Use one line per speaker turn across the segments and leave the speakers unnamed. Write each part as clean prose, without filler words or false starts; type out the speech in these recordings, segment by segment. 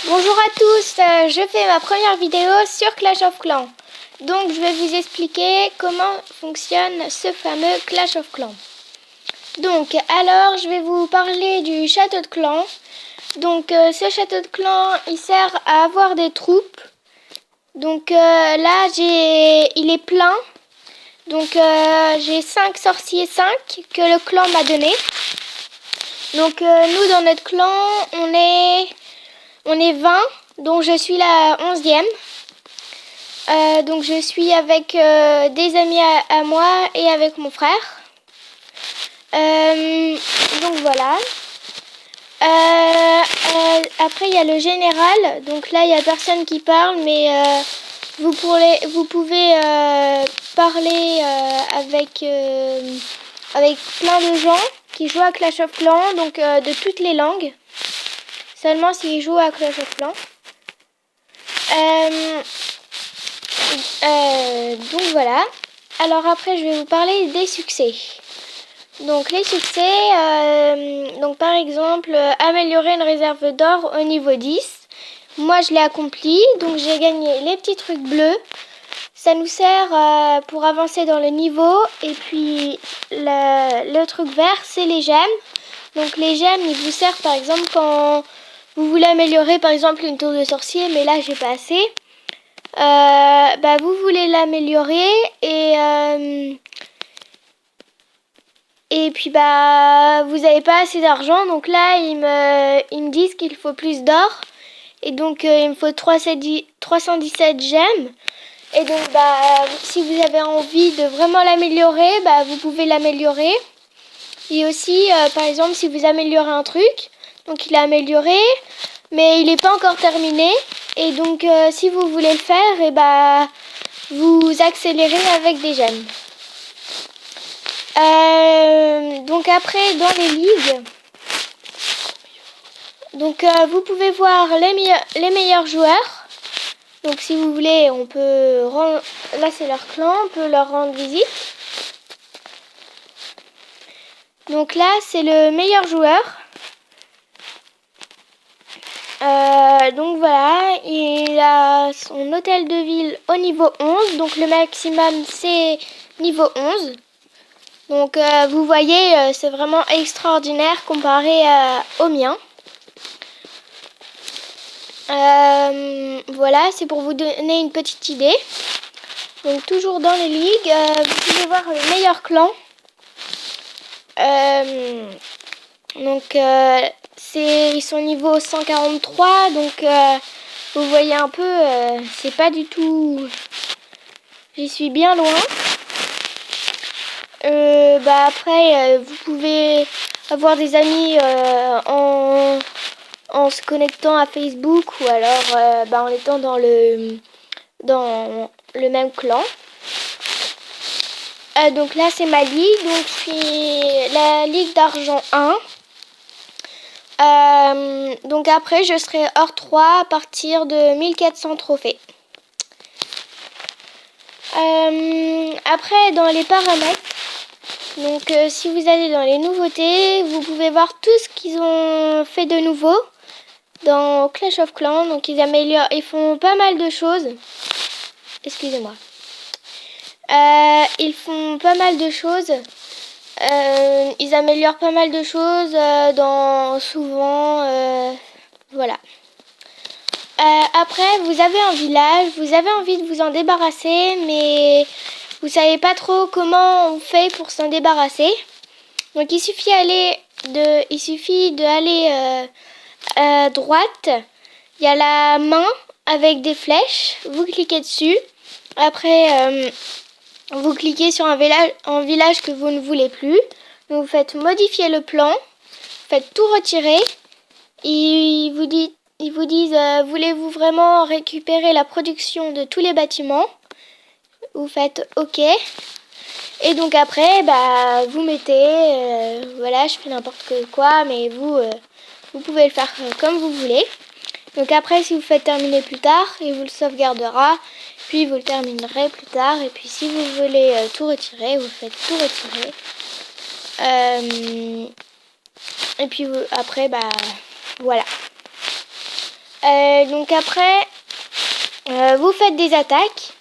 Bonjour à tous, je fais ma première vidéo sur Clash of Clans. Donc je vais vous expliquer comment fonctionne ce fameux Clash of Clans. Donc alors je vais vous parler du château de clan. Donc ce château de clan il sert à avoir des troupes. Donc là il est plein. Donc j'ai 5 sorciers 5 que le clan m'a donné. Donc nous dans notre clan on est 20, donc je suis la 11e. Donc je suis avec des amis à moi et avec mon frère. Donc voilà. Après il y a le général. Donc là il n'y a personne qui parle, mais vous pouvez parler avec plein de gens qui jouent à Clash of Clans, donc de toutes les langues. Seulement s'ils jouent à Clash of Clans. Donc voilà. Alors après je vais vous parler des succès. Donc les succès, donc par exemple améliorer une réserve d'or au niveau 10. Moi je l'ai accompli, donc j'ai gagné les petits trucs bleus. Ça nous sert pour avancer dans le niveau. Et puis le truc vert c'est les gemmes. Donc les gemmes ils vous servent par exemple quand vous voulez améliorer par exemple une tour de sorcier, mais là j'ai pas assez. Vous voulez l'améliorer et puis vous n'avez pas assez d'argent, donc là ils me disent qu'il faut plus d'or, et donc il me faut 317 gemmes. Et donc si vous avez envie de vraiment l'améliorer, vous pouvez l'améliorer. Et aussi par exemple si vous améliorez un truc, donc il est amélioré mais il n'est pas encore terminé, et donc si vous voulez le faire, vous accélérez avec des gemmes. Donc après dans les ligues, donc vous pouvez voir les meilleurs joueurs. Donc si vous voulez on peut rendre, là c'est leur clan, on peut leur rendre visite. Donc là c'est le meilleur joueur. Donc voilà, il a son hôtel de ville au niveau 11, donc le maximum c'est niveau 11. Donc vous voyez, c'est vraiment extraordinaire comparé au mien. Voilà, c'est pour vous donner une petite idée. Donc toujours dans les ligues, vous pouvez voir le meilleur clan. Ils sont niveau 143, donc vous voyez un peu, c'est pas du tout... J'y suis bien loin. Après, vous pouvez avoir des amis en se connectant à Facebook, ou alors en étant dans le même clan. Donc là c'est ma ligue, donc je suis la ligue d'argent 1. Donc après je serai hors 3 à partir de 1400 trophées. Après dans les paramètres, donc si vous allez dans les nouveautés, vous pouvez voir tout ce qu'ils ont fait de nouveau dans Clash of Clans. Donc ils font pas mal de choses. Excusez-moi. Ils font pas mal de choses. Ils améliorent pas mal de choses voilà. Après, vous avez un village, vous avez envie de vous en débarrasser, mais vous savez pas trop comment on fait pour s'en débarrasser. Donc il suffit d'aller à droite. Il y a la main avec des flèches. Vous cliquez dessus. Après, vous cliquez sur un village que vous ne voulez plus. Donc vous faites modifier le plan. Vous faites tout retirer. Ils vous disent voulez-vous vraiment récupérer la production de tous les bâtiments? Vous faites OK. Et donc après, vous mettez, voilà, je fais n'importe quoi, mais vous pouvez le faire comme vous voulez. Donc après, si vous faites terminer plus tard, il vous le sauvegardera, puis vous le terminerez plus tard. Et puis si vous voulez tout retirer, vous faites tout retirer. Et puis après, voilà. Donc après, vous faites des attaques.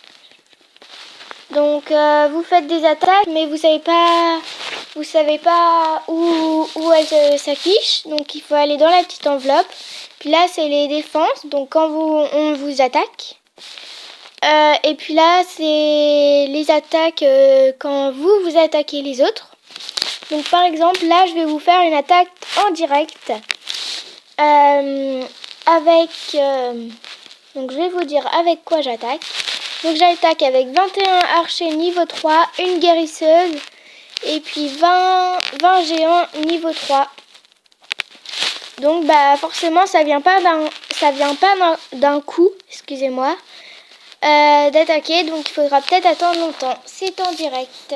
Donc vous faites des attaques, mais vous savez pas où elles s'affichent. Donc il faut aller dans la petite enveloppe. Puis là c'est les défenses. Donc quand on vous attaque. Et puis là c'est les attaques quand vous attaquez les autres. Donc par exemple là je vais vous faire une attaque en direct. Donc je vais vous dire avec quoi j'attaque. Donc j'attaque avec 21 archers niveau 3, une guérisseuse et puis 20 géants niveau 3. Donc bah forcément ça vient pas d'un coup, excusez-moi, d'attaquer. Donc il faudra peut-être attendre longtemps. C'est en direct.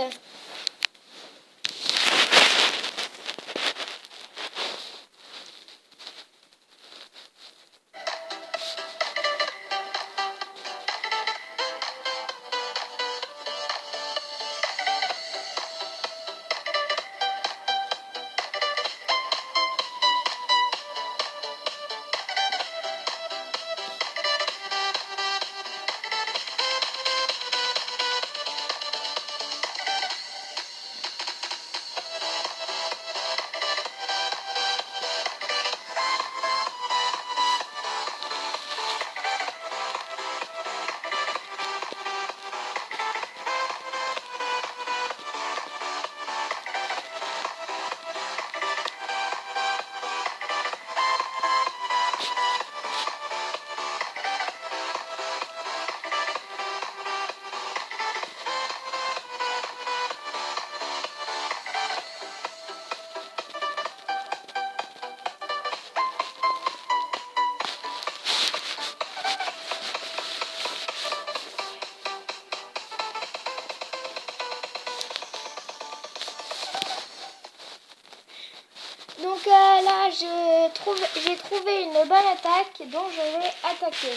Donc là, j'ai trouvé une bonne attaque dont je vais attaquer.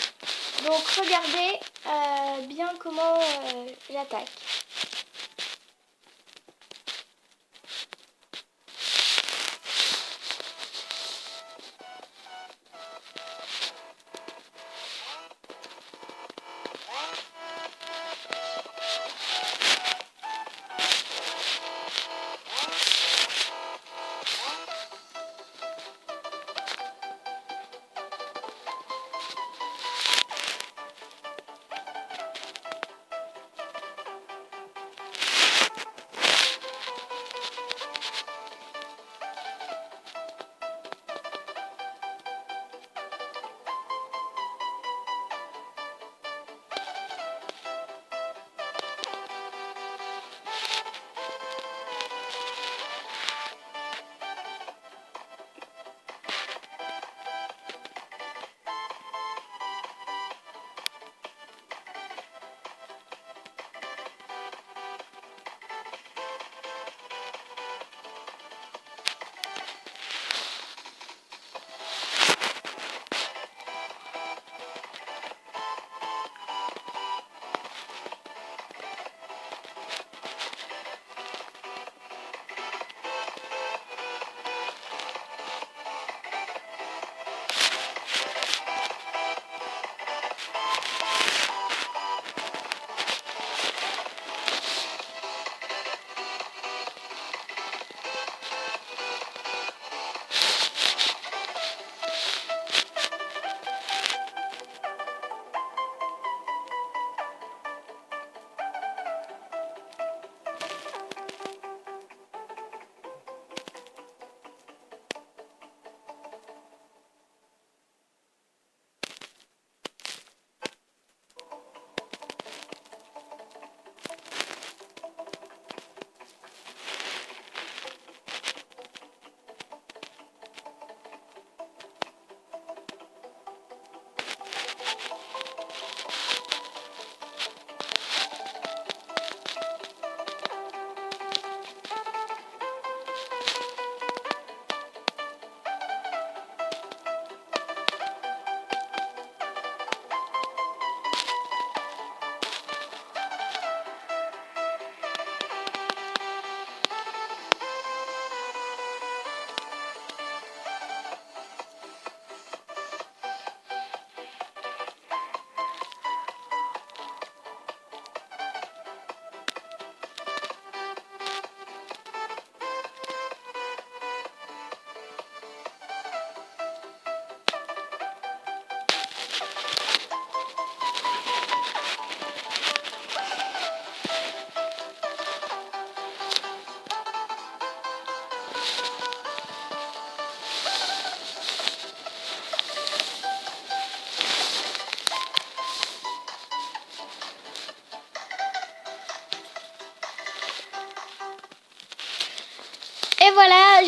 Donc regardez bien comment j'attaque.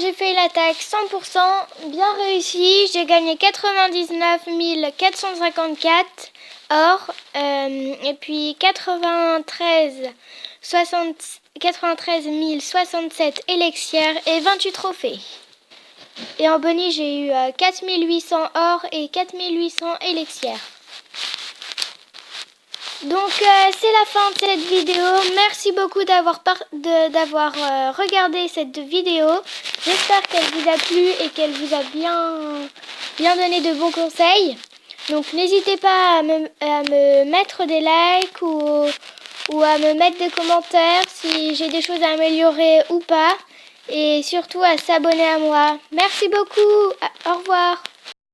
j'ai fait l'attaque 100%, bien réussi. J'ai gagné 99 454 or et puis 93 067 élexières et 28 trophées. Et en bonus, j'ai eu 4800 or et 4800 élexières. Donc c'est la fin de cette vidéo. Merci beaucoup d'avoir regardé cette vidéo. J'espère qu'elle vous a plu et qu'elle vous a bien donné de bons conseils. Donc n'hésitez pas à me mettre des likes ou à me mettre des commentaires si j'ai des choses à améliorer ou pas. Et surtout à s'abonner à moi. Merci beaucoup. Au revoir.